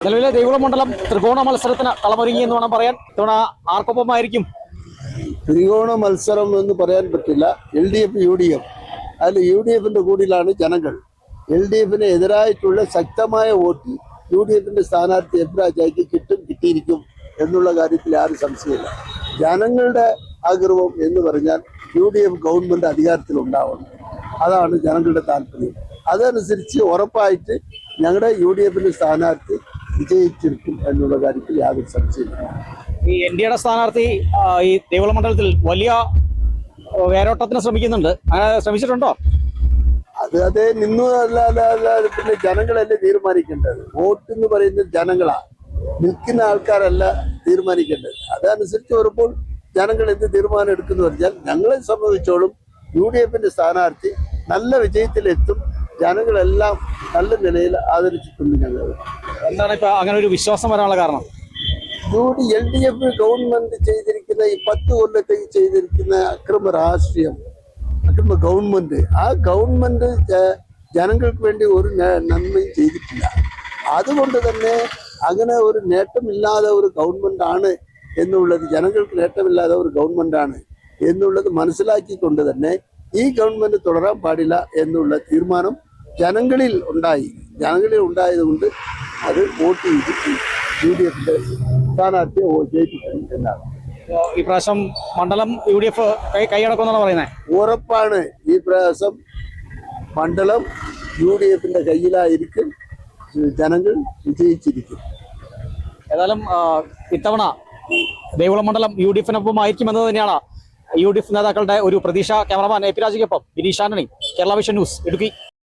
നിലവിലെ ദേവികുളം മണ്ഡലം ത്രികോണ മത്സരത്തിന് കളമൊരുങ്ങി എന്ന് വേണം പറയാൻ. ഇത്തവണ ആർക്കൊപ്പമായിരിക്കും? ത്രികോണ മത്സരം എന്ന് പറയാൻ പറ്റില്ല. LDF UDF, അതിൽ UDFിന്റെ കൂടിയിലാണ് ജനങ്ങൾ. LDFിന് എതിരായിട്ടുള്ള ശക്തമായ വോട്ട് UDFിന്റെ സ്ഥാനാർത്ഥി എബ്രാജയ്ക്ക് കിട്ടിയിരിക്കും എന്നുള്ള കാര്യത്തിൽ ആരും സംശയമില്ല. ജനങ്ങളുടെ ആഗ്രഹം എന്ന് പറഞ്ഞാൽ UDF ഗവൺമെന്റ് അധികാരത്തിൽ ഉണ്ടാവണം. അതാണ് ജനങ്ങളുടെ താല്പര്യം. അതനുസരിച്ച് ഉറപ്പായിട്ട് ഞങ്ങളുടെ UDFിന്റെ സ്ഥാനാർത്ഥി വിജയിച്ചിരിക്കും എന്നുള്ള കാര്യത്തിൽ യാതൊരു സംശയമില്ല. ഈ NDAയുടെ സ്ഥാനാർത്ഥി ഈ ദേവികുളം മണ്ഡലത്തിൽ വലിയ വേരോട്ടത്തിന് ശ്രമിക്കുന്നുണ്ട്. അങ്ങനെ ശ്രമിച്ചിട്ടുണ്ടോ? അതേ നിന്നു പിന്നെ ജനങ്ങളല്ലേ തീരുമാനിക്കേണ്ടത്. വോട്ട് എന്ന് പറയുന്നത് ജനങ്ങളാ, നിൽക്കുന്ന ആൾക്കാരല്ല തീരുമാനിക്കേണ്ടത്. അതനുസരിച്ച് വരുമ്പോൾ ജനങ്ങൾ എന്ത് തീരുമാനം എടുക്കുന്നു പറഞ്ഞാൽ ഞങ്ങളെ സംബന്ധിച്ചോളം UDFിന്റെ സ്ഥാനാർത്ഥി നല്ല വിജയത്തിലെത്തും. ജനങ്ങളെല്ലാം നല്ല നിലയിൽ ആദരിച്ചിട്ടുണ്ട്. ഞങ്ങൾ എന്താണ് ഇപ്പൊ അങ്ങനെ ഒരു വിശ്വാസം വരാനുള്ള കാരണം? LDF ഗവൺമെന്റ് ചെയ്തിരിക്കുന്ന ഈ 10 കൊല്ലത്തേക്ക് ചെയ്തിരിക്കുന്ന അക്രമ രാഷ്ട്രീയം, അക്രമ ഗവൺമെന്റ്, ആ ഗവൺമെന്റ് ജനങ്ങൾക്ക് വേണ്ടി ഒരു നന്മയും ചെയ്തിട്ടില്ല. അതുകൊണ്ട് തന്നെ അങ്ങനെ ഒരു നേട്ടമില്ലാതെ ഒരു ഗവൺമെന്റ് ആണ് എന്നുള്ളത്, ജനങ്ങൾക്ക് നേട്ടമില്ലാതെ ഒരു ഗവൺമെന്റ് ആണ് എന്നുള്ളത് മനസ്സിലാക്കിക്കൊണ്ട് തന്നെ ഈ ഗവൺമെന്റ് തുടരാൻ പാടില്ല എന്നുള്ള തീരുമാനം ജനങ്ങളിൽ ഉണ്ടായതുകൊണ്ട് അത് വോട്ട് ചെയ്തിട്ട് UDFിന്റെ സ്ഥാനാർത്ഥിയെ ജയിപ്പിക്കണം എന്നാണ്. ഈ പ്രാവശ്യം മണ്ഡലം UDF കൈയടക്കുമെന്നാണ് പറയുന്നത്. ഉറപ്പാണ് ഈ പ്രാവശ്യം മണ്ഡലം UDFിന്റെ കയ്യിലായിരിക്കും. ജനങ്ങൾ വിജയിച്ചിരിക്കും. ഏതായാലും ഇത്തവണ ദേവികുളം മണ്ഡലം UDFിനൊപ്പം ആയിരിക്കുമെന്നത് തന്നെയാണ് UDF നേതാക്കളുടെ ഒരു പ്രതീക്ഷ. ക്യാമറമാൻ AP രാജയ്ക്കൊപ്പം ബിനീഷ് ആന്റണി, കേരള വിഷൻ ന്യൂസ്, ഇടുക്കി.